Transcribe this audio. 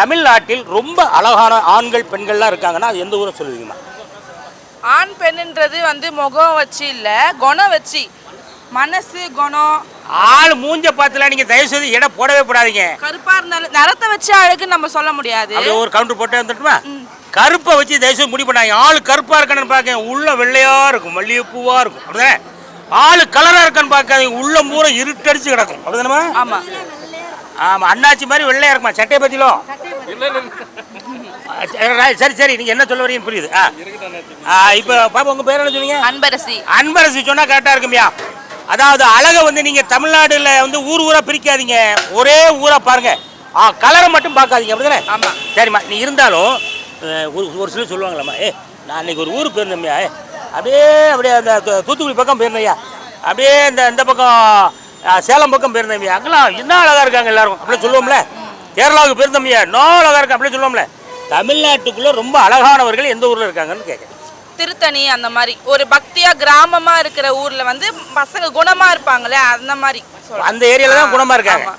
தமிழ்நாட்டில் ரொம்ப அழகான ஆண்கள் பெண்கள்லாம் இருக்காங்கன்னா அது எந்த ஊரை சொல்லுவீங்கம்மா? ஆண் பெண்ணுன்றது வந்து முகம் வச்சு இல்லை, குணம் வச்சு, மனசு குணம். ஆள் மூஞ்ச பார்த்துலாம் நீங்கள் தயவு செய்து இடம் போடவே போடாதீங்க. கருப்பா இருந்தாலும் நிறத்தை வச்சு அழகுன்னு நம்ம சொல்ல முடியாது. அப்படியே ஒரு கவுண்டர் போட்டே வந்துட்டுமா? கருப்பை வச்சு தயவு செய்து முடி பண்ணாங்க. ஆள் கருப்பாக இருக்கணும்னு பார்க்க உள்ள வெள்ளையாக இருக்கும், மல்லிகைப்பூவாக இருக்கும், அப்படிதானே? ஆள் கலராக இருக்கான்னு பார்க்காதீங்க, உள்ள பூரா இருட்டடிச்சு கிடக்கும், அப்படிதானமா? ஆமாம் ஆமாம், அண்ணாச்சி மாதிரி வெள்ளையாக இருக்குமா? சட்டையை பற்றிலும் சரி சரி, நீங்கள் என்ன சொல்ல வரீங்கன்னு புரியுது. இப்போ பாப்பா உங்கள் பேர் என்ன சொன்னீங்க? அன்பரசி. அன்பரசி சொன்னால் கரெக்டாக இருக்குமியா. அதாவது அழகை வந்து நீங்கள் தமிழ்நாடுல வந்து ஊர் ஊராக பிரிக்காதீங்க, ஒரே ஊராக பாருங்க. கலரை மட்டும் பார்க்காதீங்க, அப்படிதானே? ஆமாம். சரிம்மா, நீ இருந்தாலும் ஒரு சிலர் சொல்லுவாங்களாம்மா, நான் இன்னைக்கு ஒரு ஊருக்கு போயிருந்தேம்யா, அப்படியே அந்த தூத்துக்குடி பக்கம் போயிருந்தேயா, அப்படியே இந்த பக்கம் சேலம் பக்கம் போயிருந்தேம்யா, அங்கெல்லாம் என்ன அழகாக இருக்காங்க எல்லாரும் அப்படியே சொல்லுவோம்ல. கேரளாவுக்கு போயிருந்தோம்யா, இன்னும் அழகாக இருக்கா அப்படியே சொல்லுவோம்ல. தமிழ்நாட்டுக்குள்ளே ரொம்ப அழகானவர்கள் எந்த ஊரில் இருக்காங்கன்னு கேட்குறேன். திருத்தணி அந்த மாதிரி ஒரு பக்தியாக கிராமமாக இருக்கிற ஊரில் வந்து பசங்க குணமாக இருப்பாங்களே, அந்த மாதிரி அந்த ஏரியாவில் தான் குணமாக இருக்காங்க.